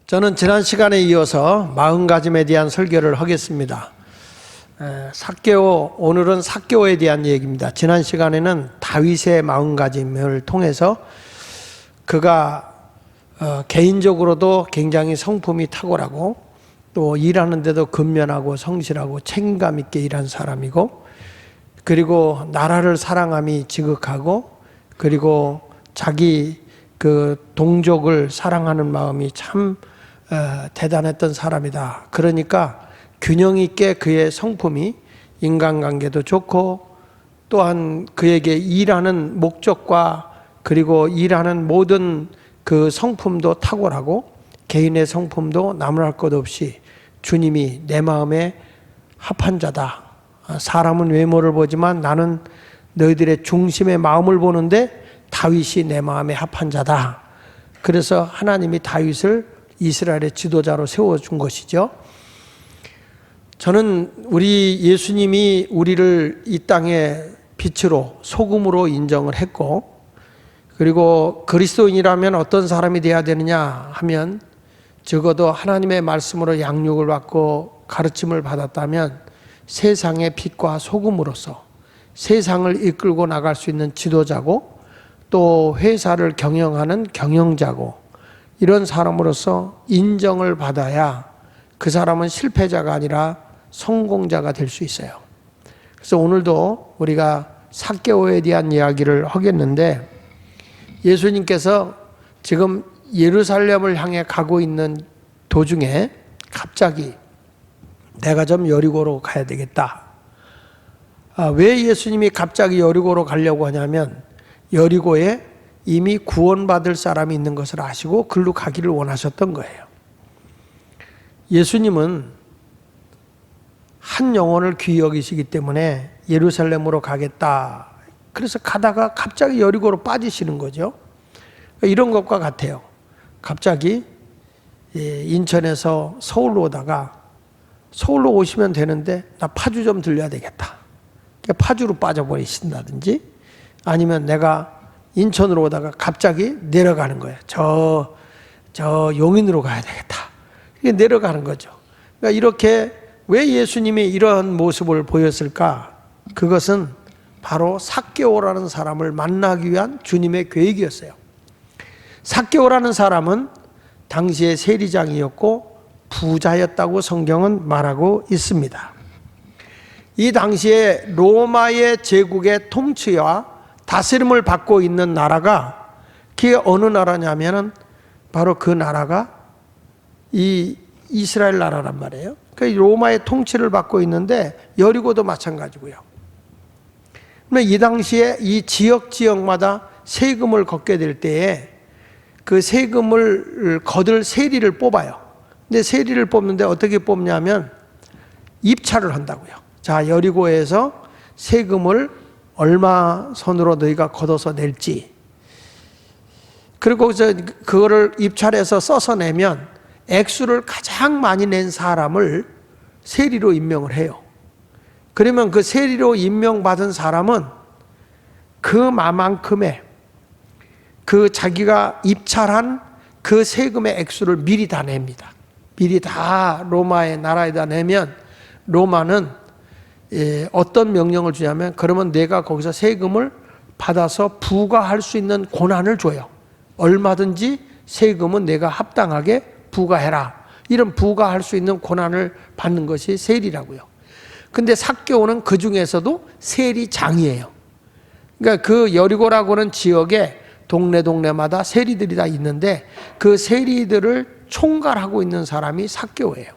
저는 지난 시간에 이어서 마음가짐에 대한 설교를 하겠습니다. 삭개오, 오늘은 삭개오에 대한 얘기입니다. 지난 시간에는 다윗의 마음가짐을 통해서 그가 개인적으로도 굉장히 성품이 탁월하고 또 일하는데도 근면하고 성실하고 책임감 있게 일한 사람이고, 그리고 나라를 사랑함이 지극하고, 그리고 자기 그 동족을 사랑하는 마음이 참 대단했던 사람이다. 그러니까 균형 있게 그의 성품이 인간관계도 좋고, 또한 그에게 일하는 목적과 그리고 일하는 모든 그 성품도 탁월하고, 개인의 성품도 나무랄 것 없이 주님이 내 마음에 합한 자다. 사람은 외모를 보지만 나는 너희들의 중심의 마음을 보는데 다윗이 내 마음에 합한 자다. 그래서 하나님이 다윗을 이스라엘의 지도자로 세워준 것이죠. 저는 우리 예수님이 우리를 이 땅의 빛으로 소금으로 인정을 했고, 그리고 그리스도인이라면 어떤 사람이 되어야 되느냐 하면 적어도 하나님의 말씀으로 양육을 받고 가르침을 받았다면 세상의 빛과 소금으로서 세상을 이끌고 나갈 수 있는 지도자고, 또 회사를 경영하는 경영자고, 이런 사람으로서 인정을 받아야 그 사람은 실패자가 아니라 성공자가 될 수 있어요. 그래서 오늘도 우리가 삭개오에 대한 이야기를 하겠는데, 예수님께서 지금 예루살렘을 향해 가고 있는 도중에 갑자기 내가 좀 여리고로 가야 되겠다. 왜 예수님이 갑자기 여리고로 가려고 하냐면, 여리고에 이미 구원받을 사람이 있는 것을 아시고 글로 가기를 원하셨던 거예요. 예수님은 한 영혼을 귀히 여기시기 때문에 예루살렘으로 가겠다. 그래서 가다가 갑자기 여리고로 빠지시는 거죠. 이런 것과 같아요. 갑자기 인천에서 서울로 오다가 서울로 오시면 되는데 나 파주 좀 들려야 되겠다. 파주로 빠져버리신다든지, 아니면 내가 인천으로 오다가 갑자기 내려가는 거예요. 저 용인으로 가야 되겠다. 이게 내려가는 거죠. 그러니까 이렇게 왜 예수님이 이런 모습을 보였을까? 그것은 바로 삭개오라는 사람을 만나기 위한 주님의 계획이었어요. 삭개오라는 사람은 당시의 세리장이었고 부자였다고 성경은 말하고 있습니다. 이 당시에 로마의 제국의 통치와 다스림을 받고 있는 나라가, 그게 어느 나라냐면은 바로 그 나라가 이 이스라엘 나라란 말이에요. 그러니까 로마의 통치를 받고 있는데 여리고도 마찬가지고요. 이 당시에 이 지역마다 세금을 걷게 될 때에 그 세금을 거둘 세리를 뽑아요. 근데 세리를 뽑는데 어떻게 뽑냐면 입찰을 한다고요. 자, 여리고에서 세금을 얼마 선으로 너희가 걷어서 낼지, 그리고 그거를 입찰해서 써서 내면 액수를 가장 많이 낸 사람을 세리로 임명을 해요. 그러면 그 세리로 임명받은 사람은 그만큼의 그 자기가 입찰한 그 세금의 액수를 미리 다 냅니다. 미리 다 로마의 나라에다 내면 로마는 어떤 명령을 주냐면, 그러면 내가 거기서 세금을 받아서 부과할 수 있는 권한을 줘요. 얼마든지 세금은 내가 합당하게 부과해라. 이런 부과할 수 있는 권한을 받는 것이 세리라고요. 근데 삭개오는 그 중에서도 세리장이에요. 그러니까 그 여리고라고 하는 지역에 동네마다 세리들이 다 있는데 그 세리들을 총괄하고 있는 사람이 삭개오예요.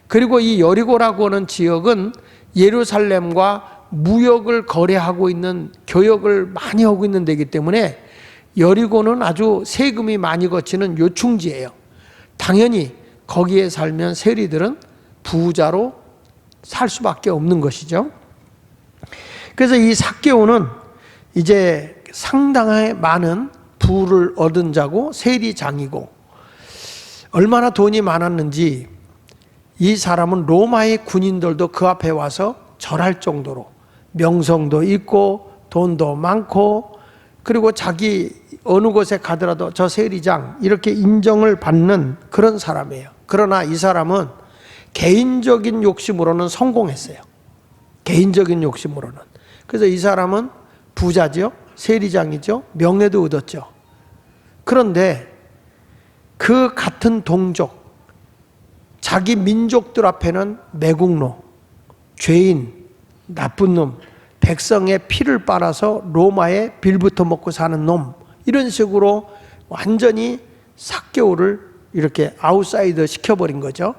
그리고 이 여리고라고 하는 지역은 예루살렘과 무역을 거래하고 있는, 교역을 많이 하고 있는 데이기 때문에 여리고는 아주 세금이 많이 거치는 요충지예요. 당연히 거기에 살면 세리들은 부자로 살 수밖에 없는 것이죠. 그래서 이 삭개오는 이제 상당히 많은 부를 얻은 자고 세리장이고, 얼마나 돈이 많았는지 이 사람은 로마의 군인들도 그 앞에 와서 절할 정도로 명성도 있고 돈도 많고, 그리고 자기 어느 곳에 가더라도 저 세리장 이렇게 인정을 받는 그런 사람이에요. 그러나 이 사람은 개인적인 욕심으로는 성공했어요. 개인적인 욕심으로는. 그래서 이 사람은 부자죠. 세리장이죠. 명예도 얻었죠. 그런데 그 같은 동족, 자기 민족들 앞에는 매국노, 죄인, 나쁜 놈, 백성의 피를 빨아서 로마에 빌부터 먹고 사는 놈, 이런 식으로 완전히 삭개오를 이렇게 아웃사이더 시켜버린 거죠.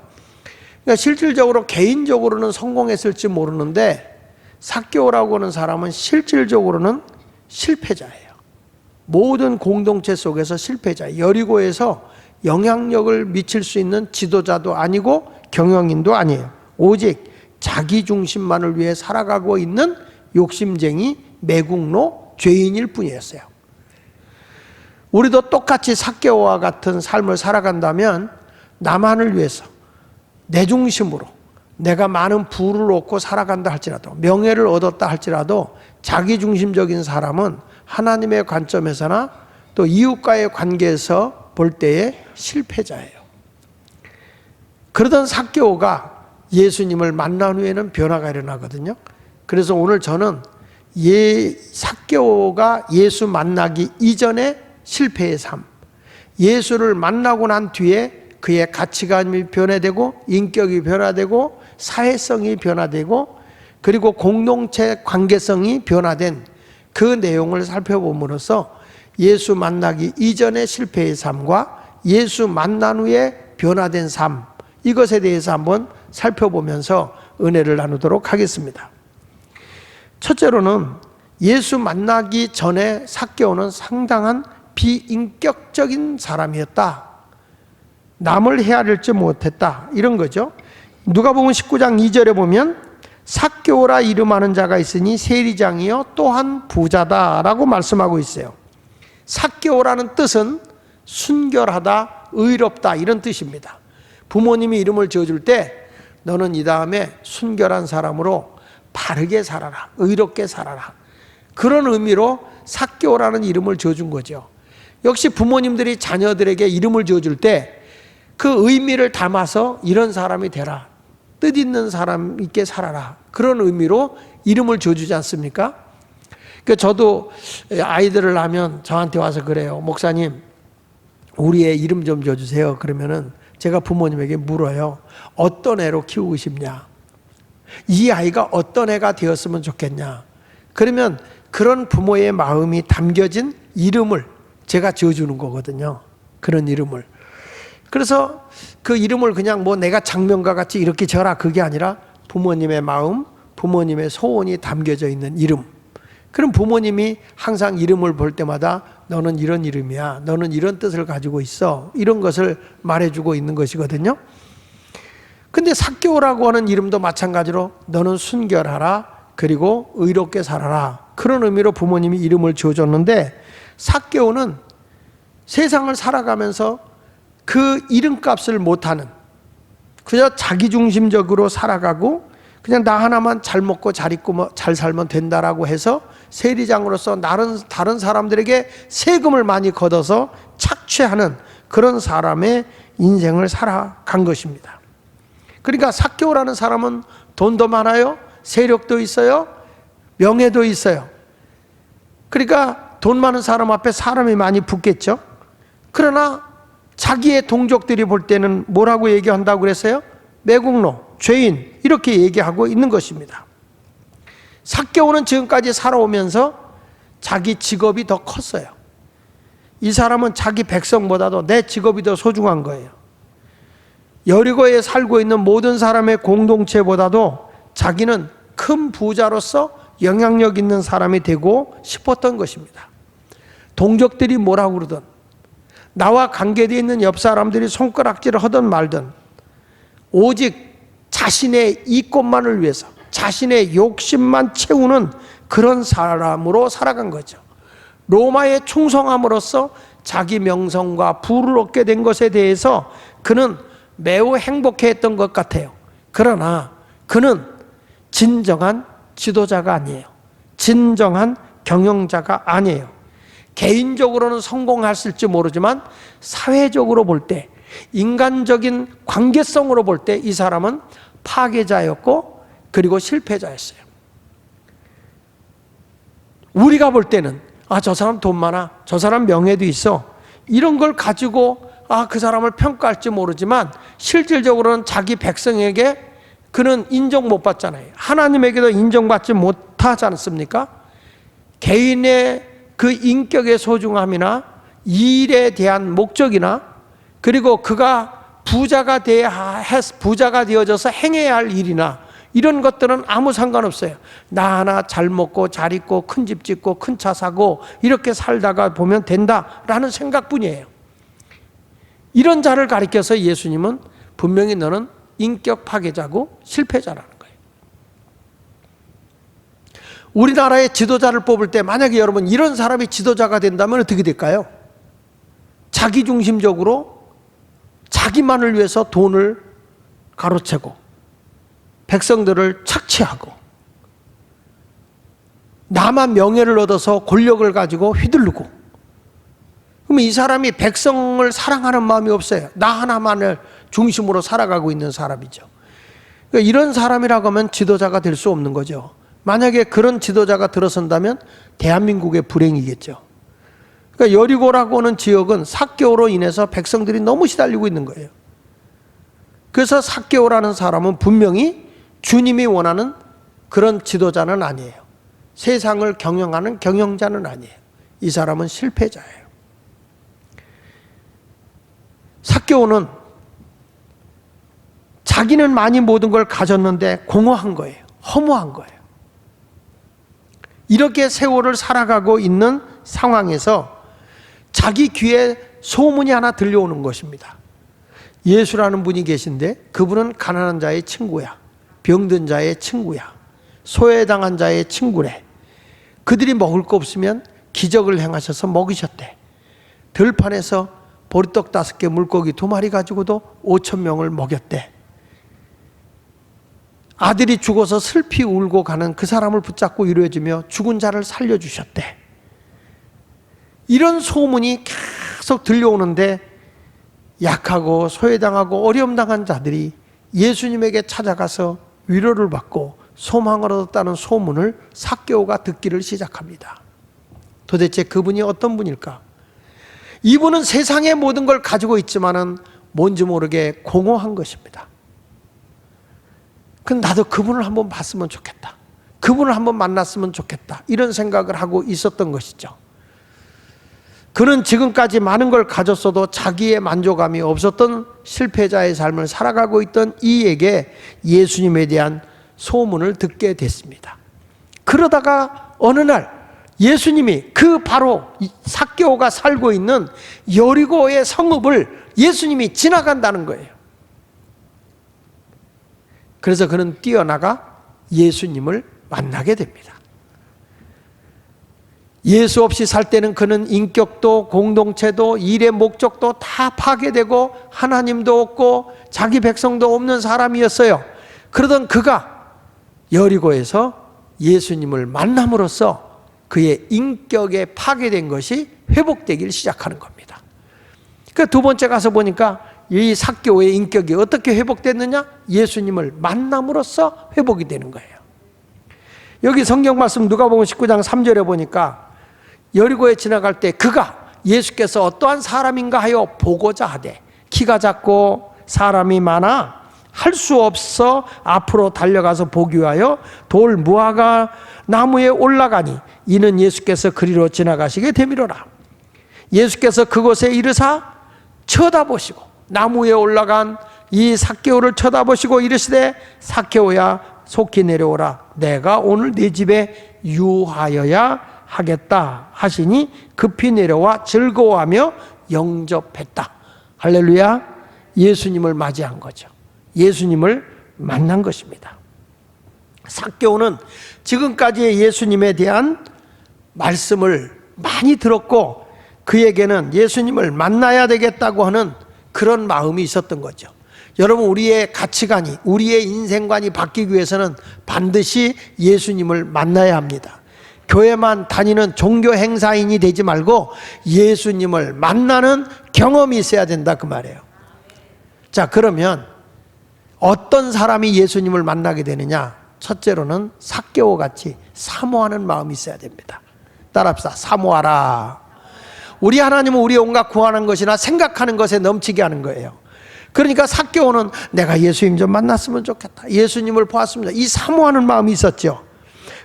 그러니까 실질적으로 개인적으로는 성공했을지 모르는데 삭개오라고 하는 사람은 실질적으로는 실패자예요. 모든 공동체 속에서 실패자예요. 여리고에서 영향력을 미칠 수 있는 지도자도 아니고 경영인도 아니에요. 오직 자기 중심만을 위해 살아가고 있는 욕심쟁이, 매국노, 죄인일 뿐이었어요. 우리도 똑같이 삭개오와 같은 삶을 살아간다면 나만을 위해서 내 중심으로 내가 많은 부를 얻고 살아간다 할지라도, 명예를 얻었다 할지라도 자기 중심적인 사람은 하나님의 관점에서나 또 이웃과의 관계에서 볼 때의 실패자예요. 그러던 삭개오가 예수님을 만난 후에는 변화가 일어나거든요. 그래서 오늘 저는 삭개오가 예수 만나기 이전의 실패의 삶, 예수를 만나고 난 뒤에 그의 가치관이 변화되고 인격이 변화되고 사회성이 변화되고 그리고 공동체 관계성이 변화된 그 내용을 살펴봄으로써 예수 만나기 이전의 실패의 삶과 예수 만난 후에 변화된 삶, 이것에 대해서 한번 살펴보면서 은혜를 나누도록 하겠습니다. 첫째로는 예수 만나기 전에 삭개오는 상당한 비인격적인 사람이었다. 남을 헤아릴지 못했다. 이런 거죠. 누가복음 19장 2절에 보면 삭개오라 이름하는 자가 있으니 세리장이요 또한 부자다라고 말씀하고 있어요. 삭개오라는 뜻은 순결하다, 의롭다 이런 뜻입니다. 부모님이 이름을 지어줄 때 너는 이 다음에 순결한 사람으로 바르게 살아라, 의롭게 살아라, 그런 의미로 삭개오라는 이름을 지어준 거죠. 역시 부모님들이 자녀들에게 이름을 지어줄 때 그 의미를 담아서 이런 사람이 되라, 뜻있는 사람 있게 살아라, 그런 의미로 이름을 지어주지 않습니까? 그러니까 저도 아이들을 낳으면 저한테 와서 그래요. 목사님, 우리 애 이름 좀 지어주세요. 그러면은 제가 부모님에게 물어요. 어떤 애로 키우고 싶냐? 이 아이가 어떤 애가 되었으면 좋겠냐? 그러면 그런 부모의 마음이 담겨진 이름을 제가 지어주는 거거든요. 그런 이름을. 그래서 그 이름을 그냥 뭐 내가 장면과 같이 이렇게 지어라, 그게 아니라 부모님의 마음, 부모님의 소원이 담겨져 있는 이름. 그럼 부모님이 항상 이름을 볼 때마다 너는 이런 이름이야, 너는 이런 뜻을 가지고 있어, 이런 것을 말해주고 있는 것이거든요. 근데 삭개오라고 하는 이름도 마찬가지로 너는 순결하라, 그리고 의롭게 살아라, 그런 의미로 부모님이 이름을 지어줬는데 삭개오는 세상을 살아가면서 그 이름값을 못하는, 그저 자기중심적으로 살아가고 그냥 나 하나만 잘 먹고 잘 입고 잘 살면 된다라고 해서 세리장으로서 다른 사람들에게 세금을 많이 걷어서 착취하는 그런 사람의 인생을 살아간 것입니다. 그러니까 삭개오라는 사람은 돈도 많아요, 세력도 있어요, 명예도 있어요. 그러니까 돈 많은 사람 앞에 사람이 많이 붙겠죠. 그러나 자기의 동족들이 볼 때는 뭐라고 얘기한다고 그랬어요? 매국노, 죄인, 이렇게 얘기하고 있는 것입니다. 삭개오는 지금까지 살아오면서 자기 직업이 더 컸어요. 이 사람은 자기 백성보다도 내 직업이 더 소중한 거예요. 여리고에 살고 있는 모든 사람의 공동체보다도 자기는 큰 부자로서 영향력 있는 사람이 되고 싶었던 것입니다. 동족들이 뭐라고 그러든, 나와 관계되어 있는 옆 사람들이 손가락질을 하든 말든 오직 자신의 이권만을 위해서 자신의 욕심만 채우는 그런 사람으로 살아간 거죠. 로마에 충성함으로써 자기 명성과 부를 얻게 된 것에 대해서 그는 매우 행복해했던 것 같아요. 그러나 그는 진정한 지도자가 아니에요. 진정한 경영자가 아니에요. 개인적으로는 성공했을지 모르지만 사회적으로 볼 때, 인간적인 관계성으로 볼 때 이 사람은 파괴자였고 그리고 실패자였어요. 우리가 볼 때는 저 사람 돈 많아, 저 사람 명예도 있어, 이런 걸 가지고 그 사람을 평가할지 모르지만 실질적으로는 자기 백성에게 그는 인정 못 받잖아요. 하나님에게도 인정받지 못하지 않습니까? 개인의 그 인격의 소중함이나 일에 대한 목적이나 그리고 그가 부자가 되어져서 행해야 할 일이나 이런 것들은 아무 상관없어요. 나 하나 잘 먹고 잘 입고 큰 집 짓고 큰 차 사고 이렇게 살다가 보면 된다라는 생각뿐이에요. 이런 자를 가리켜서 예수님은 분명히 너는 인격 파괴자고 실패자라는 거예요. 우리나라의 지도자를 뽑을 때 만약에 여러분 이런 사람이 지도자가 된다면 어떻게 될까요? 자기중심적으로 자기만을 위해서 돈을 가로채고 백성들을 착취하고 나만 명예를 얻어서 권력을 가지고 휘두르고, 그럼 이 사람이 백성을 사랑하는 마음이 없어요. 나 하나만을 중심으로 살아가고 있는 사람이죠. 그러니까 이런 사람이라고 하면 지도자가 될 수 없는 거죠. 만약에 그런 지도자가 들어선다면 대한민국의 불행이겠죠. 그러니까 여리고라고 하는 지역은 삭개오로 인해서 백성들이 너무 시달리고 있는 거예요. 그래서 삭개오라는 사람은 분명히 주님이 원하는 그런 지도자는 아니에요. 세상을 경영하는 경영자는 아니에요. 이 사람은 실패자예요. 삭개오는 자기는 많이 모든 걸 가졌는데 공허한 거예요. 허무한 거예요. 이렇게 세월을 살아가고 있는 상황에서 자기 귀에 소문이 하나 들려오는 것입니다. 예수라는 분이 계신데 그분은 가난한 자의 친구야, 병든 자의 친구야, 소외당한 자의 친구래. 그들이 먹을 거 없으면 기적을 행하셔서 먹이셨대. 들판에서 보리떡 5개, 물고기 2마리 가지고도 5,000명을 먹였대. 아들이 죽어서 슬피 울고 가는 그 사람을 붙잡고 위로해주며 죽은 자를 살려주셨대. 이런 소문이 계속 들려오는데 약하고 소외당하고 어려움당한 자들이 예수님에게 찾아가서 위로를 받고 소망을 얻었다는 소문을 삭개오가 듣기를 시작합니다. 도대체 그분이 어떤 분일까? 이분은 세상의 모든 걸 가지고 있지만은 뭔지 모르게 공허한 것입니다. 그럼 나도 그분을 한번 봤으면 좋겠다, 그분을 한번 만났으면 좋겠다, 이런 생각을 하고 있었던 것이죠. 그는 지금까지 많은 걸 가졌어도 자기의 만족감이 없었던 실패자의 삶을 살아가고 있던 이에게 예수님에 대한 소문을 듣게 됐습니다. 그러다가 어느 날 예수님이 그 바로 삭개오가 살고 있는 여리고의 성읍을 예수님이 지나간다는 거예요. 그래서 그는 뛰어나가 예수님을 만나게 됩니다. 예수 없이 살 때는 그는 인격도 공동체도 일의 목적도 다 파괴되고 하나님도 없고 자기 백성도 없는 사람이었어요. 그러던 그가 여리고에서 예수님을 만남으로써 그의 인격에 파괴된 것이 회복되기 시작하는 겁니다. 그 두 번째 가서 보니까 이 삭개오의 인격이 어떻게 회복됐느냐? 예수님을 만남으로써 회복이 되는 거예요. 여기 성경 말씀 누가복음 19장 3절에 보니까 여리고에 지나갈 때 그가 예수께서 어떠한 사람인가 하여 보고자 하되 키가 작고 사람이 많아 할 수 없어 앞으로 달려가서 보기 위하여 돌 무화과 나무에 올라가니 이는 예수께서 그리로 지나가시게 되미로라. 예수께서 그곳에 이르사 쳐다보시고 나무에 올라간 이 삭개오를 쳐다보시고 이르시되 삭개오야 속히 내려오라. 내가 오늘 네 집에 유하여야 하겠다 하시니 급히 내려와 즐거워하며 영접했다. 할렐루야. 예수님을 맞이한 거죠. 예수님을 만난 것입니다. 삭개오는 지금까지의 예수님에 대한 말씀을 많이 들었고 그에게는 예수님을 만나야 되겠다고 하는 그런 마음이 있었던 거죠. 여러분, 우리의 가치관이, 우리의 인생관이 바뀌기 위해서는 반드시 예수님을 만나야 합니다. 교회만 다니는 종교 행사인이 되지 말고 예수님을 만나는 경험이 있어야 된다 그 말이에요. 자, 그러면 어떤 사람이 예수님을 만나게 되느냐? 첫째로는 삭개오 같이 사모하는 마음이 있어야 됩니다. 따라합시다. 사모하라. 우리 하나님은 우리 온갖 구하는 것이나 생각하는 것에 넘치게 하는 거예요. 그러니까 삭개오는 내가 예수님 좀 만났으면 좋겠다, 예수님을 보았습니다, 이 사모하는 마음이 있었죠.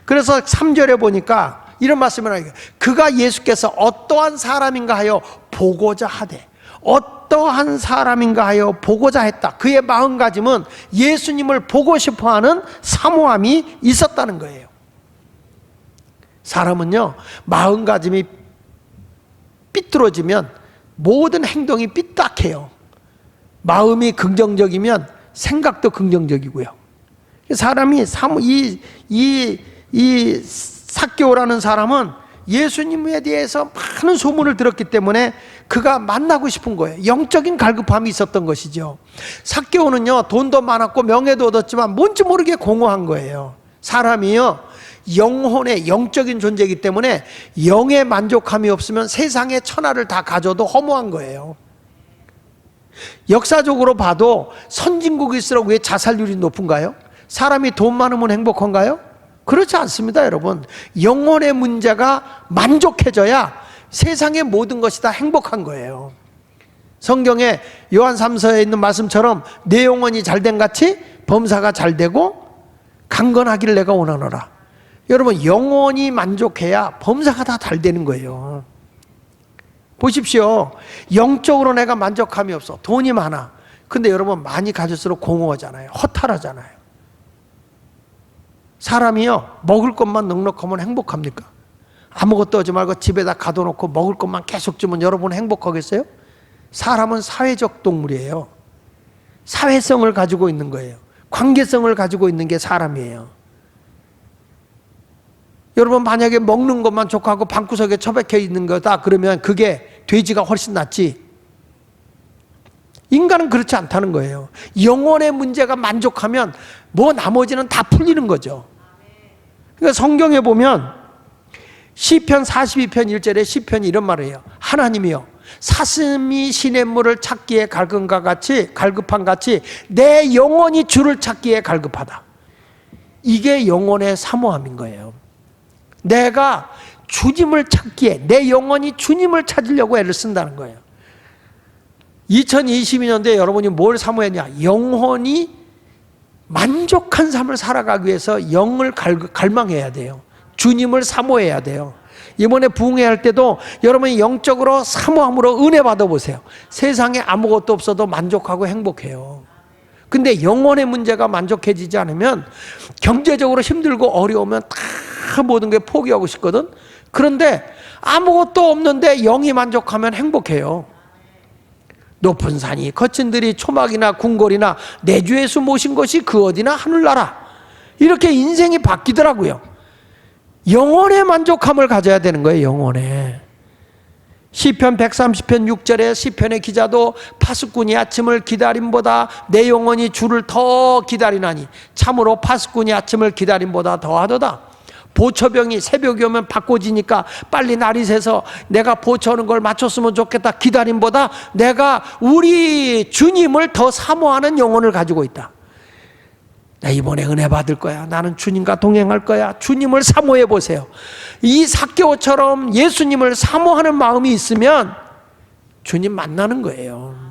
그래서 3절에 보니까 이런 말씀을 하게, 그가 예수께서 어떠한 사람인가 하여 보고자 하되, 어떠한 사람인가 하여 보고자 했다. 그의 마음가짐은 예수님을 보고 싶어하는 사모함이 있었다는 거예요. 사람은요, 마음가짐이 삐뚤어지면 모든 행동이 삐딱해요. 마음이 긍정적이면 생각도 긍정적이고요. 사람이 이 삭개오라는 사람은 예수님에 대해서 많은 소문을 들었기 때문에 그가 만나고 싶은 거예요. 영적인 갈급함이 있었던 것이죠. 삭개오는요, 돈도 많았고 명예도 얻었지만 뭔지 모르게 공허한 거예요. 사람이요, 영혼의 영적인 존재이기 때문에 영의 만족함이 없으면 세상의 천하를 다 가져도 허무한 거예요. 역사적으로 봐도 선진국일수록 왜 자살률이 높은가요? 사람이 돈 많으면 행복한가요? 그렇지 않습니다, 여러분. 영혼의 문제가 만족해져야 세상의 모든 것이 다 행복한 거예요. 성경에 요한 3서에 있는 말씀처럼 내 영혼이 잘된 같이 범사가 잘되고 강건하기를 내가 원하노라. 여러분, 영혼이 만족해야 범사가 다 잘되는 거예요. 보십시오. 영적으로 내가 만족함이 없어. 돈이 많아. 근데 여러분, 많이 가질수록 공허하잖아요. 허탈하잖아요. 사람이요, 먹을 것만 넉넉하면 행복합니까? 아무것도 하지 말고 집에다 가둬놓고 먹을 것만 계속 주면 여러분 행복하겠어요? 사람은 사회적 동물이에요. 사회성을 가지고 있는 거예요. 관계성을 가지고 있는 게 사람이에요. 여러분, 만약에 먹는 것만 족하고 방구석에 처박혀 있는 거다 그러면 그게 돼지가 훨씬 낫지. 인간은 그렇지 않다는 거예요. 영혼의 문제가 만족하면 뭐 나머지는 다 풀리는 거죠. 그러니까 성경에 보면 시편 42편 1절에 시편이 이런 말을 해요. 하나님이여, 사슴이 시냇물을 찾기에 갈급한 같이 내 영혼이 주를 찾기에 갈급하다. 이게 영혼의 사모함인 거예요. 내가 주님을 찾기에, 내 영혼이 주님을 찾으려고 애를 쓴다는 거예요. 2022년도에 여러분이 뭘 사모했냐? 영혼이 만족한 삶을 살아가기 위해서 영을 갈망해야 돼요. 주님을 사모해야 돼요. 이번에 부흥회 할 때도 여러분이 영적으로 사모함으로 은혜 받아보세요. 세상에 아무것도 없어도 만족하고 행복해요. 근데 영혼의 문제가 만족해지지 않으면 경제적으로 힘들고 어려우면 다 모든 게 포기하고 싶거든. 그런데 아무것도 없는데 영이 만족하면 행복해요. 높은 산이 거친 들이 초막이나 궁궐이나 내주 예수 모신 것이 그 어디나 하늘나라. 이렇게 인생이 바뀌더라고요. 영혼의 만족함을 가져야 되는 거예요. 영혼에. 시편 130편 6절에 시편의 기자도 파수꾼이 아침을 기다림보다 내 영혼이 주를 더 기다리나니 참으로 파수꾼이 아침을 기다림보다 더하도다. 보초병이 새벽이 오면 바꿔지니까 빨리 날이 새서 내가 보초하는 걸 맞췄으면 좋겠다. 기다림보다 내가 우리 주님을 더 사모하는 영혼을 가지고 있다. 나 이번에 은혜 받을 거야. 나는 주님과 동행할 거야. 주님을 사모해 보세요. 이 삭개오처럼 예수님을 사모하는 마음이 있으면 주님 만나는 거예요.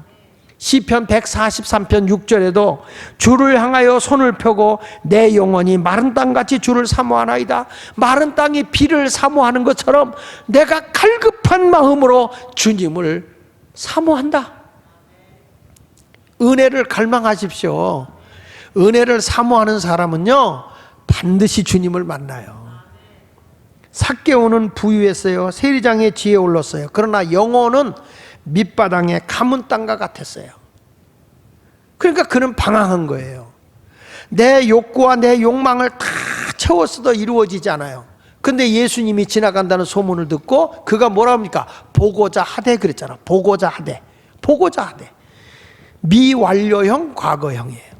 시편 143편 6절에도 주를 향하여 손을 펴고 내 영혼이 마른 땅같이 주를 사모하나이다. 마른 땅이 비를 사모하는 것처럼 내가 갈급한 마음으로 주님을 사모한다. 은혜를 갈망하십시오. 은혜를 사모하는 사람은요, 반드시 주님을 만나요. 삭개오는 부유했어요. 세리장의 지혜에 올랐어요. 그러나 영혼은 밑바닥에 가문 땅과 같았어요. 그러니까 그는 방황한 거예요. 내 욕구와 내 욕망을 다 채웠어도 이루어지지 않아요. 근데 예수님이 지나간다는 소문을 듣고 그가 뭐라 합니까? 보고자 하되 그랬잖아. 보고자 하되. 보고자 하되. 미완료형, 과거형이에요.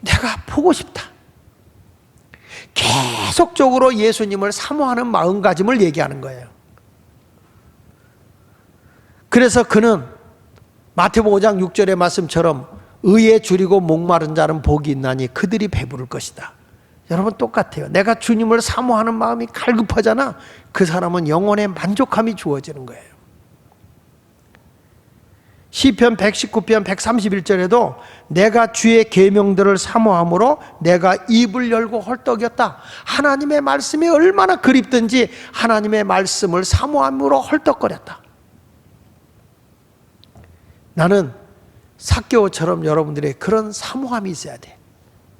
내가 보고 싶다. 계속적으로 예수님을 사모하는 마음가짐을 얘기하는 거예요. 그래서 그는 마태복음 5장 6절의 말씀처럼 의에 줄이고 목마른 자는 복이 있나니 그들이 배부를 것이다. 여러분 똑같아요. 내가 주님을 사모하는 마음이 갈급하잖아. 그 사람은 영혼의 만족함이 주어지는 거예요. 시편 119편 131절에도 내가 주의 계명들을 사모함으로 내가 입을 열고 헐떡였다. 하나님의 말씀이 얼마나 그립든지 하나님의 말씀을 사모함으로 헐떡거렸다. 나는 삭개오처럼 여러분들의 그런 사모함이 있어야 돼.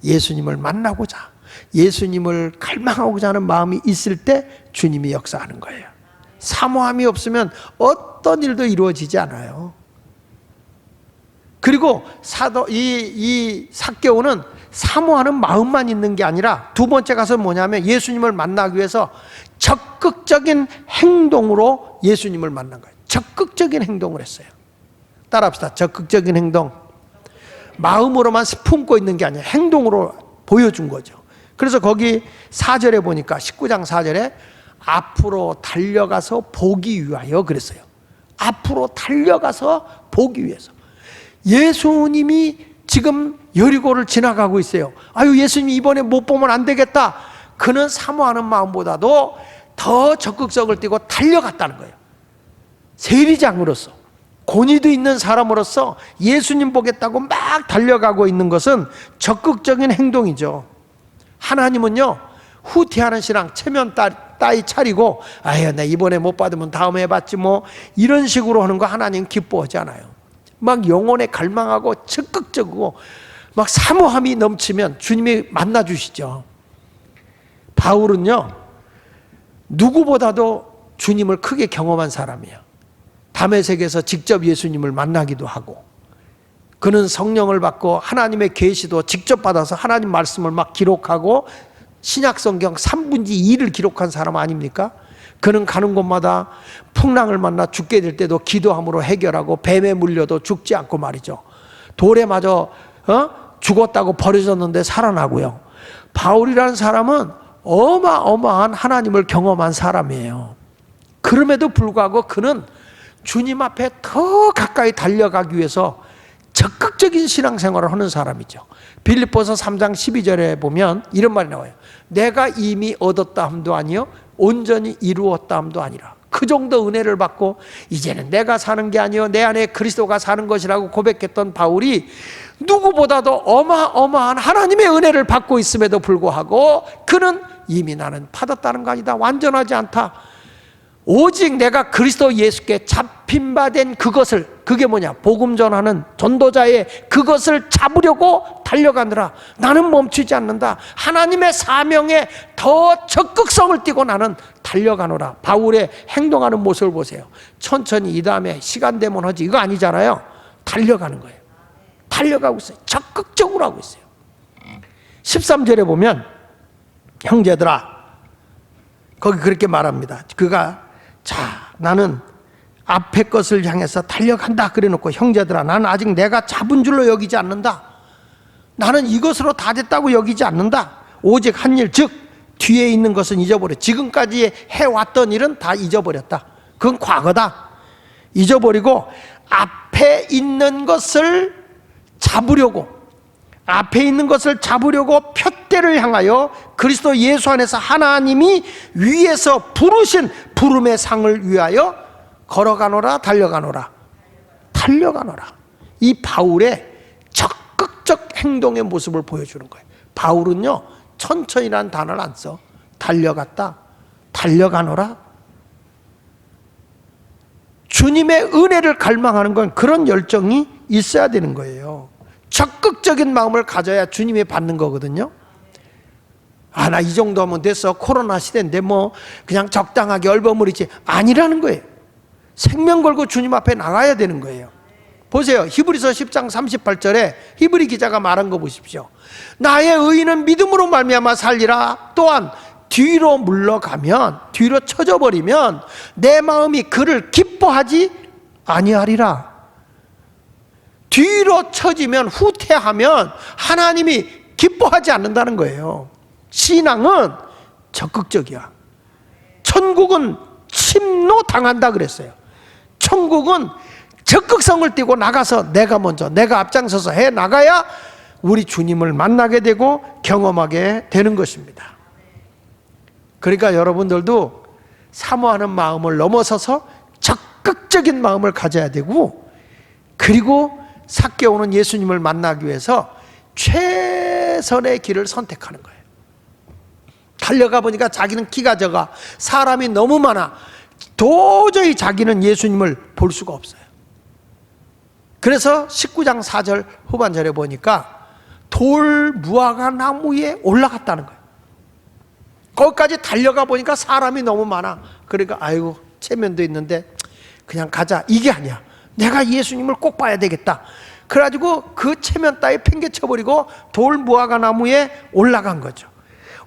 예수님을 만나고자, 예수님을 갈망하고자 하는 마음이 있을 때 주님이 역사하는 거예요. 사모함이 없으면 어떤 일도 이루어지지 않아요. 그리고 이 삭개오는 사모하는 마음만 있는 게 아니라 두 번째 가서 뭐냐면 예수님을 만나기 위해서 적극적인 행동으로 예수님을 만난 거예요. 적극적인 행동을 했어요. 따라합시다. 적극적인 행동. 마음으로만 품고 있는 게 아니라 행동으로 보여준 거죠. 그래서 거기 4절에 보니까 19장 4절에 앞으로 달려가서 보기 위하여 그랬어요. 앞으로 달려가서 보기 위해서. 예수님이 지금 여리고를 지나가고 있어요. 아유, 예수님 이번에 못 보면 안 되겠다. 그는 사모하는 마음보다도 더 적극성을 띠고 달려갔다는 거예요. 세리장으로서, 권위도 있는 사람으로서 예수님 보겠다고 막 달려가고 있는 것은 적극적인 행동이죠. 하나님은요, 후퇴하는 신앙, 체면 따위 차리고 아유, 나 이번에 못 받으면 다음에 받지 뭐, 이런 식으로 하는 거 하나님 기뻐하지 않아요. 막 영혼에 갈망하고 적극적이고 막 사모함이 넘치면 주님이 만나 주시죠. 바울은요, 누구보다도 주님을 크게 경험한 사람이에요. 다메섹에서 직접 예수님을 만나기도 하고, 그는 성령을 받고 하나님의 계시도 직접 받아서 하나님 말씀을 막 기록하고 신약성경 3분의 2를 기록한 사람 아닙니까? 그는 가는 곳마다 풍랑을 만나 죽게 될 때도 기도함으로 해결하고 뱀에 물려도 죽지 않고 말이죠. 돌에 맞아 죽었다고 버려졌는데 살아나고요. 바울이라는 사람은 어마어마한 하나님을 경험한 사람이에요. 그럼에도 불구하고 그는 주님 앞에 더 가까이 달려가기 위해서 적극적인 신앙생활을 하는 사람이죠. 빌립보서 3장 12절에 보면 이런 말이 나와요. 내가 이미 얻었다 함도 아니요 온전히 이루었다 함도 아니라. 그 정도 은혜를 받고 이제는 내가 사는 게 아니요 내 안에 그리스도가 사는 것이라고 고백했던 바울이 누구보다도 어마어마한 하나님의 은혜를 받고 있음에도 불구하고 그는 이미 나는 받았다는 거 아니다. 완전하지 않다. 오직 내가 그리스도 예수께 잡힌 바 된 그것을, 그게 뭐냐, 복음 전하는 전도자의 그것을 잡으려고 달려가느라 나는 멈추지 않는다. 하나님의 사명에 더 적극성을 띠고 나는 달려가노라. 바울의 행동하는 모습을 보세요. 천천히 이 다음에 시간 되면 하지 이거 아니잖아요. 달려가는 거예요. 달려가고 있어요. 적극적으로 하고 있어요. 13절에 보면 형제들아, 거기 그렇게 말합니다. 그가 자, 나는 앞에 것을 향해서 달려간다 그래놓고 형제들아, 나는 아직 내가 잡은 줄로 여기지 않는다. 나는 이것으로 다 됐다고 여기지 않는다. 오직 한 일, 즉 뒤에 있는 것은 잊어버려. 지금까지 해왔던 일은 다 잊어버렸다. 그건 과거다. 잊어버리고 앞에 있는 것을 잡으려고, 앞에 있는 것을 잡으려고 표대를 향하여 그리스도 예수 안에서 하나님이 위에서 부르신 부름의 상을 위하여 걸어가노라. 달려가노라. 달려가노라. 이 바울의 적극적 행동의 모습을 보여주는 거예요. 바울은요, 천천히라는 단어를 안 써. 달려갔다. 달려가노라. 주님의 은혜를 갈망하는 건 그런 열정이 있어야 되는 거예요. 적극적인 마음을 가져야 주님이 받는 거거든요. 아, 나 이 정도 하면 됐어. 코로나 시대인데 뭐 그냥 적당하게 얼버무리지. 아니라는 거예요. 생명 걸고 주님 앞에 나가야 되는 거예요. 보세요. 히브리서 10장 38절에 히브리 기자가 말한 거 보십시오. 나의 의인은 믿음으로 말미암아 살리라. 또한 뒤로 물러가면, 뒤로 쳐져 버리면 내 마음이 그를 기뻐하지 아니하리라. 뒤로 처지면, 후퇴하면 하나님이 기뻐하지 않는다는 거예요. 신앙은 적극적이야. 천국은 침노당한다 그랬어요. 천국은 적극성을 띠고 나가서 내가 먼저, 내가 앞장서서 해 나가야 우리 주님을 만나게 되고 경험하게 되는 것입니다. 그러니까 여러분들도 사모하는 마음을 넘어서서 적극적인 마음을 가져야 되고, 그리고 삭개오는 예수님을 만나기 위해서 최선의 길을 선택하는 거예요. 달려가 보니까 자기는 키가 작아, 사람이 너무 많아, 도저히 자기는 예수님을 볼 수가 없어요. 그래서 19장 4절 후반절에 보니까 돌 무화과 나무에 올라갔다는 거예요. 거기까지 달려가 보니까 사람이 너무 많아. 그러니까 아이고 체면도 있는데 그냥 가자, 이게 아니야. 내가 예수님을 꼭 봐야 되겠다. 그래가지고 그 체면 따위 팽개쳐버리고 돌 무화과 나무에 올라간 거죠.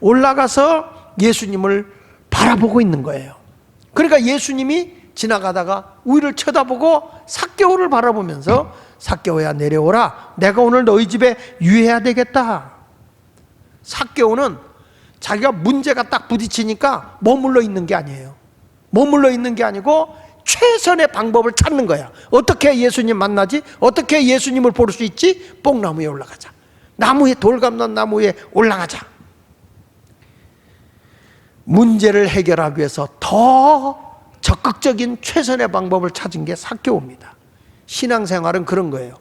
올라가서 예수님을 바라보고 있는 거예요. 그러니까 예수님이 지나가다가 위를 쳐다보고 삭개오를 바라보면서 삭개오야 내려오라, 내가 오늘 너희 집에 유해야 되겠다. 삭개오는 자기가 문제가 딱 부딪히니까 머물러 있는 게 아니에요. 머물러 있는 게 아니고 최선의 방법을 찾는 거야. 어떻게 예수님 만나지? 어떻게 예수님을 볼 수 있지? 뽕나무에 올라가자. 나무에, 돌 감는 나무에 올라가자. 문제를 해결하기 위해서 더 적극적인 최선의 방법을 찾은 게 삭개오입니다. 신앙생활은 그런 거예요.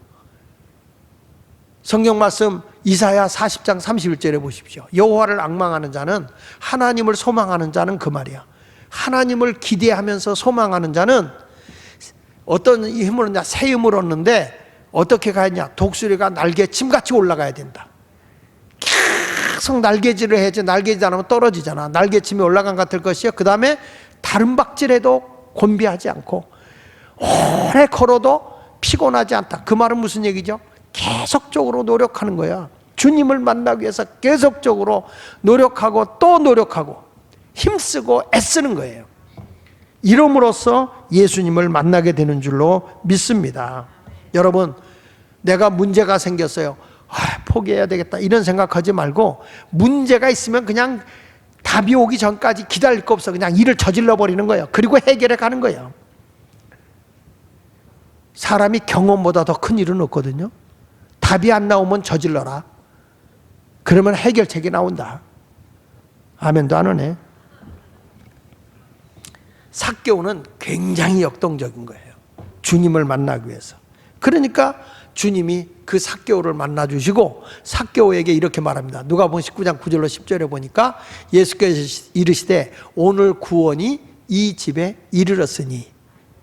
성경 말씀 이사야 40장 31절에 보십시오. 여호와를 앙망하는 자는, 하나님을 소망하는 자는 그 말이야. 하나님을 기대하면서 소망하는 자는 어떤 힘을 얻냐? 새 힘을 얻는데 어떻게 가냐? 독수리가 날개침같이 올라가야 된다. 계속 날개질을 해야지. 날개질 안 하면 떨어지잖아. 날개침이 올라간 것 같을 것이요. 그 다음에 다른 박질해도 곤비하지 않고 오래 걸어도 피곤하지 않다. 그 말은 무슨 얘기죠? 계속적으로 노력하는 거야. 주님을 만나기 위해서 계속적으로 노력하고 또 노력하고 힘쓰고 애쓰는 거예요. 이름으로써 예수님을 만나게 되는 줄로 믿습니다. 여러분, 내가 문제가 생겼어요. 포기해야 되겠다 이런 생각하지 말고, 문제가 있으면 그냥 답이 오기 전까지 기다릴 거 없어. 그냥 일을 저질러 버리는 거예요. 그리고 해결해 가는 거예요. 사람이 경험보다 더 큰 일은 없거든요. 답이 안 나오면 저질러라. 그러면 해결책이 나온다. 아멘도 안 하네. 삭개오는 굉장히 역동적인 거예요. 주님을 만나기 위해서. 그러니까 주님이 그 삭개오를 만나주시고 삭개오에게 이렇게 말합니다. 누가복음 19장 9절로 10절에 보니까 예수께서 이르시되 오늘 구원이 이 집에 이르렀으니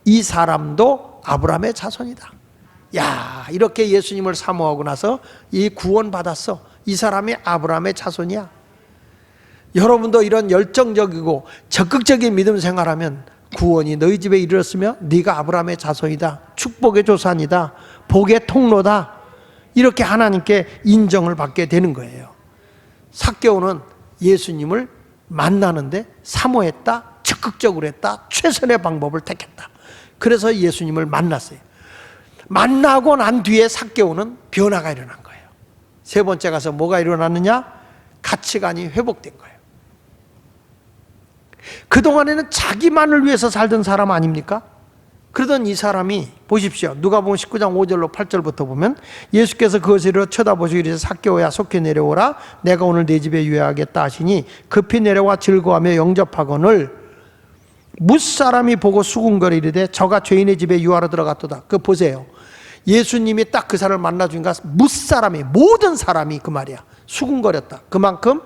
이 사람도 아브라함의 자손이다. 야, 이렇게 예수님을 사모하고 나서 이 구원 받았어. 이 사람이 아브라함의 자손이야. 여러분도 이런 열정적이고 적극적인 믿음 생활하면 구원이 너희 집에 이르렀으며 네가 아브라함의 자손이다. 축복의 조상이다. 복의 통로다. 이렇게 하나님께 인정을 받게 되는 거예요. 삭개오는 예수님을 만나는데 사모했다. 적극적으로 했다. 최선의 방법을 택했다. 그래서 예수님을 만났어요. 만나고 난 뒤에 삭개오는 변화가 일어난 거예요. 세 번째 가서 뭐가 일어났느냐? 가치관이 회복된 거예요. 그동안에는 자기만을 위해서 살던 사람 아닙니까? 그러던 이 사람이 보십시오. 누가복음 19장 5절로 8절부터 보면 예수께서 그것을 쳐다보시고 이르시되 삭개오야 속히 내려오라, 내가 오늘 내 집에 유해하겠다 하시니 급히 내려와 즐거워하며 영접하거늘 뭇사람이 보고 수군거리되 저가 죄인의 집에 유하러 들어갔도다. 그 보세요. 예수님이 딱 그 사람을 만나주니까 뭇사람이, 모든 사람이 그 말이야, 수군거렸다. 그만큼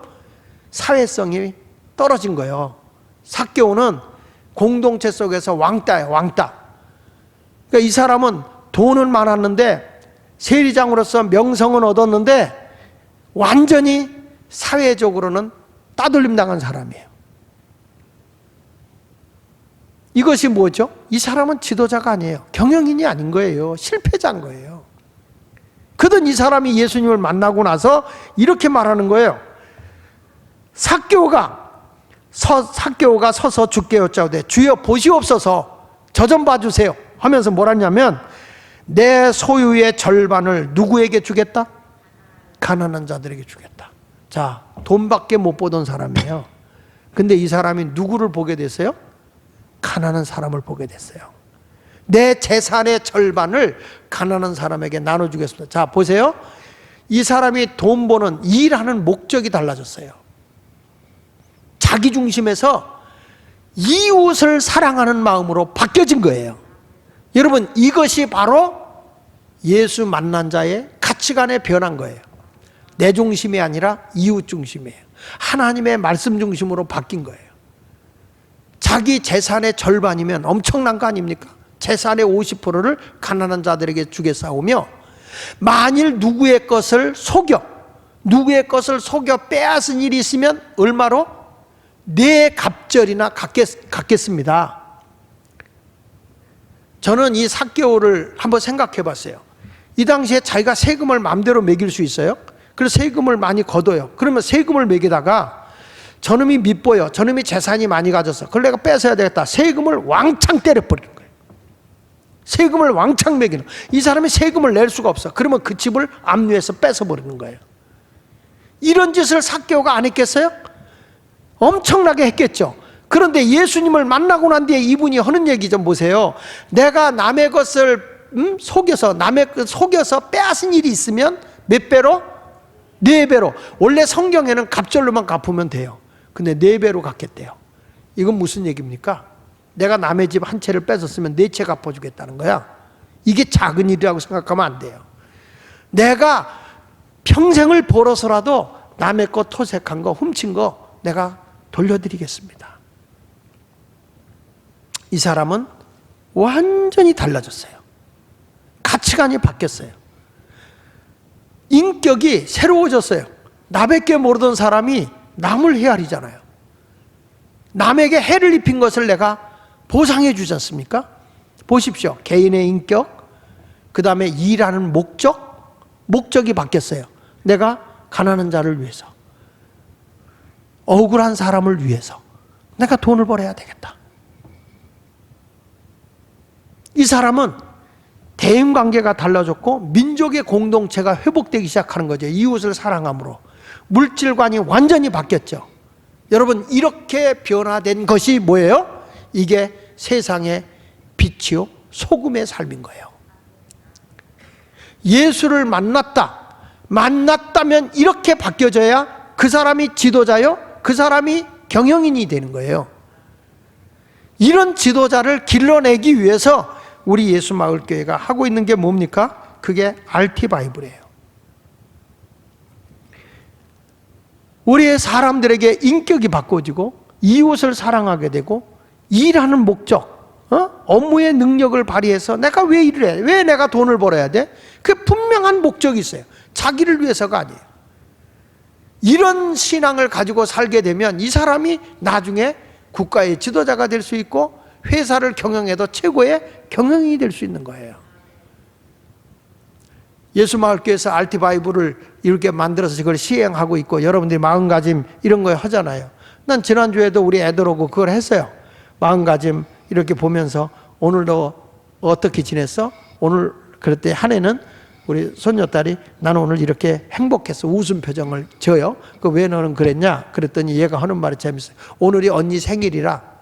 사회성이 떨어진 거예요. 삭개오는 공동체 속에서 왕따예요. 왕따. 그러니까 이 사람은 돈은 많았는데, 세리장으로서 명성은 얻었는데 완전히 사회적으로는 따돌림 당한 사람이에요. 이것이 뭐죠? 이 사람은 지도자가 아니에요. 경영인이 아닌 거예요. 실패자인 거예요. 그러던 이 사람이 예수님을 만나고 나서 이렇게 말하는 거예요. 삭개오가 서서 주께 여짜오되 주여 보시옵소서, 저 좀 봐주세요 하면서 뭐라냐면 내 소유의 절반을 누구에게 주겠다? 가난한 자들에게 주겠다. 자, 돈밖에 못 보던 사람이에요. 근데 이 사람이 누구를 보게 됐어요? 가난한 사람을 보게 됐어요. 내 재산의 절반을 가난한 사람에게 나눠주겠습니다. 자, 보세요. 이 사람이 돈 버는 일하는 목적이 달라졌어요. 자기 중심에서 이웃을 사랑하는 마음으로 바뀌어진 거예요. 여러분, 이것이 바로 예수 만난 자의 가치관에 변한 거예요. 내 중심이 아니라 이웃 중심이에요. 하나님의 말씀 중심으로 바뀐 거예요. 자기 재산의 절반이면 엄청난 거 아닙니까? 재산의 50%를 가난한 자들에게 주겠사오며, 만일 누구의 것을 속여 빼앗은 일이 있으면 얼마로? 네 갑절이나 갚겠습니다. 저는 이 삭개오를 한번 생각해 봤어요. 이 당시에 자기가 세금을 마음대로 매길 수 있어요. 그래서 세금을 많이 걷어요. 그러면 세금을 매기다가 저놈이 밉보여, 저놈이 재산이 많이 가졌어, 그걸 내가 뺏어야 되겠다. 세금을 왕창 때려버리는 거예요. 세금을 왕창 매기는. 이 사람이 세금을 낼 수가 없어. 그러면 그 집을 압류해서 뺏어버리는 거예요. 이런 짓을 삭개오가 안 했겠어요? 엄청나게 했겠죠. 그런데 예수님을 만나고 난 뒤에 이분이 하는 얘기 좀 보세요. 내가 남의 것을 속여서 빼앗은 일이 있으면 몇 배로? 4배로. 원래 성경에는 갑절로만 갚으면 돼요. 근데 4배로 갚겠대요. 이건 무슨 얘기입니까? 내가 남의 집 한 채를 뺏었으면 4채 갚아주겠다는 거야. 이게 작은 일이라고 생각하면 안 돼요. 내가 평생을 벌어서라도 남의 것 토색한 거, 훔친 거 내가 돌려드리겠습니다. 이 사람은 완전히 달라졌어요. 가치관이 바뀌었어요. 인격이 새로워졌어요. 나밖에 모르던 사람이 남을 헤아리잖아요. 남에게 해를 입힌 것을 내가 보상해 주지 않습니까? 보십시오. 개인의 인격, 그 다음에 일하는 목적이 바뀌었어요. 내가 가난한 자를 위해서, 억울한 사람을 위해서 내가 돈을 벌어야 되겠다. 이 사람은 대인관계가 달라졌고 민족의 공동체가 회복되기 시작하는 거죠. 이웃을 사랑함으로. 물질관이 완전히 바뀌었죠. 여러분, 이렇게 변화된 것이 뭐예요? 이게 세상의 빛이요 소금의 삶인 거예요. 예수를 만났다면 이렇게 바뀌어져야 그 사람이 지도자요, 그 사람이 경영인이 되는 거예요. 이런 지도자를 길러내기 위해서 우리 예수마을교회가 하고 있는 게 뭡니까? 그게 RT바이블이에요. 우리의 사람들에게 인격이 바꿔지고 이웃을 사랑하게 되고 일하는 목적, 업무의 능력을 발휘해서 내가 왜 일을 해? 왜 내가 돈을 벌어야 돼? 그 분명한 목적이 있어요. 자기를 위해서가 아니에요. 이런 신앙을 가지고 살게 되면 이 사람이 나중에 국가의 지도자가 될 수 있고 회사를 경영해도 최고의 경영인이 될 수 있는 거예요. 예수마을교회에서 RT바이블을 이렇게 만들어서 그걸 시행하고 있고 여러분들이 마음가짐 이런 거 하잖아요. 난 지난주에도 우리 애들 오고 그걸 했어요. 마음가짐 이렇게 보면서 오늘 너 어떻게 지냈어? 오늘 그랬더니 한 해는 우리 손녀딸이 나는 오늘 이렇게 행복했어. 웃음 표정을 져요. 그 왜 너는 그랬냐? 그랬더니 얘가 하는 말이 재밌어요. 오늘이 언니 생일이라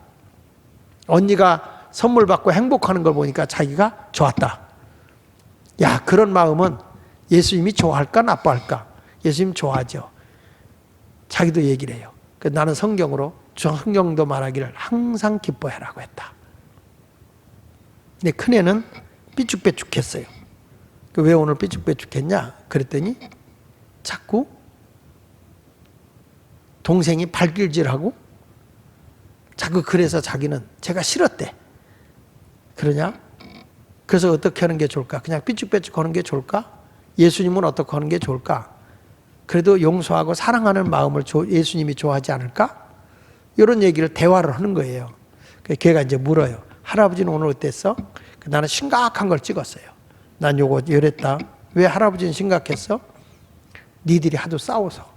언니가 선물 받고 행복하는 걸 보니까 자기가 좋았다. 야, 그런 마음은 예수님이 좋아할까 나빠할까? 예수님 좋아하죠. 자기도 얘기를 해요. 나는 성경도 말하기를 항상 기뻐해라고 했다. 근데 큰애는 삐죽빼죽했어요. 왜 오늘 삐죽빼죽했냐? 그랬더니 자꾸 동생이 발길질하고 자꾸 그래서 자기는 제가 싫었대. 그러냐? 그래서 어떻게 하는 게 좋을까? 그냥 삐죽빼죽 하는 게 좋을까? 예수님은 어떻게 하는 게 좋을까? 그래도 용서하고 사랑하는 마음을 예수님이 좋아하지 않을까? 이런 얘기를 대화를 하는 거예요. 걔가 이제 물어요. 할아버지는 오늘 어땠어? 나는 심각한 걸 찍었어요. 난 요거 이랬다. 왜 할아버지는 심각했어? 니들이 하도 싸워서.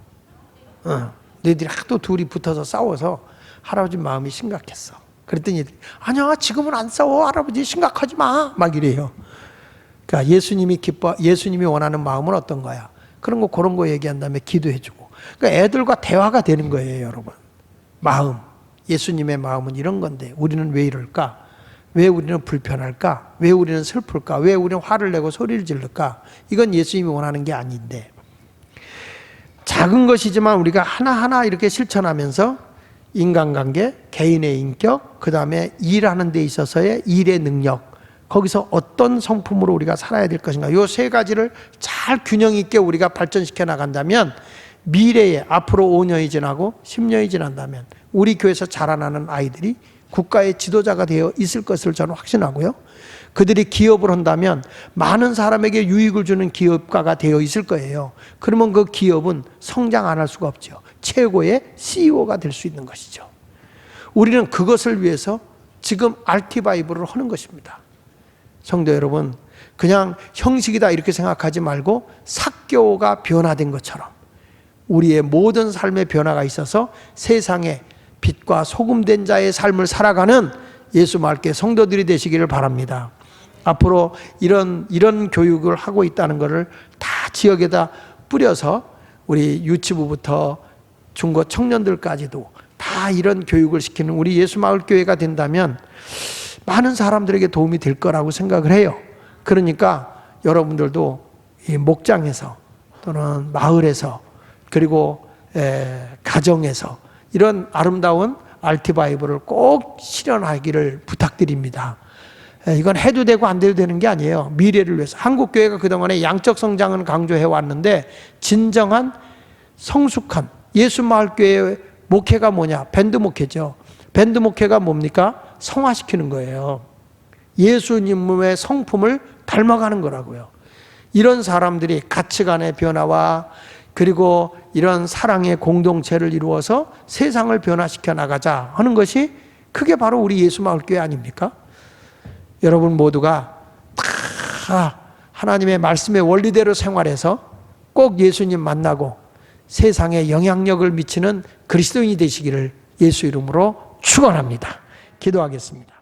너희들이 하도 둘이 붙어서 싸워서 할아버지 마음이 심각했어. 그랬더니 아니야, 지금은 안 싸워. 할아버지 심각하지 마. 막 이래요. 그러니까 예수님이 원하는 마음은 어떤 거야? 그런 거 얘기한 다음에 기도해주고, 그러니까 애들과 대화가 되는 거예요, 여러분. 마음, 예수님의 마음은 이런 건데 우리는 왜 이럴까? 왜 우리는 불편할까? 왜 우리는 슬플까? 왜 우리는 화를 내고 소리를 지를까? 이건 예수님이 원하는 게 아닌데, 작은 것이지만 우리가 하나하나 이렇게 실천하면서 인간관계, 개인의 인격, 그 다음에 일하는 데 있어서의 일의 능력, 거기서 어떤 성품으로 우리가 살아야 될 것인가, 이 세 가지를 잘 균형 있게 우리가 발전시켜 나간다면 미래에 앞으로 5년이 지나고 10년이 지난다면 우리 교회에서 자라나는 아이들이 국가의 지도자가 되어 있을 것을 저는 확신하고요. 그들이 기업을 한다면 많은 사람에게 유익을 주는 기업가가 되어 있을 거예요. 그러면 그 기업은 성장 안 할 수가 없죠. 최고의 CEO가 될 수 있는 것이죠. 우리는 그것을 위해서 지금 RT 바이블을 하는 것입니다. 성도 여러분, 그냥 형식이다 이렇게 생각하지 말고 삭교가 변화된 것처럼 우리의 모든 삶의 변화가 있어서 세상에 빛과 소금된 자의 삶을 살아가는 예수 말게 성도들이 되시기를 바랍니다. 앞으로 이런 교육을 하고 있다는 것을 다 지역에다 뿌려서 우리 유치부부터 중고 청년들까지도 다 이런 교육을 시키는 우리 예수마을교회가 된다면 많은 사람들에게 도움이 될 거라고 생각을 해요. 그러니까 여러분들도 이 목장에서 또는 마을에서 그리고 가정에서 이런 아름다운 RT 바이블을 꼭 실현하기를 부탁드립니다. 이건 해도 되고 안 돼도 되는 게 아니에요. 미래를 위해서. 한국교회가 그동안에 양적 성장은 강조해 왔는데 진정한 성숙한 예수마을교회의 목회가 뭐냐? 밴드 목회죠. 밴드 목회가 뭡니까? 성화시키는 거예요. 예수님의 성품을 닮아가는 거라고요. 이런 사람들이 가치관의 변화와 그리고 이런 사랑의 공동체를 이루어서 세상을 변화시켜 나가자 하는 것이 그게 바로 우리 예수마을교회 아닙니까? 여러분 모두가 다 하나님의 말씀의 원리대로 생활해서 꼭 예수님 만나고 세상에 영향력을 미치는 그리스도인이 되시기를 예수 이름으로 축원합니다. 기도하겠습니다.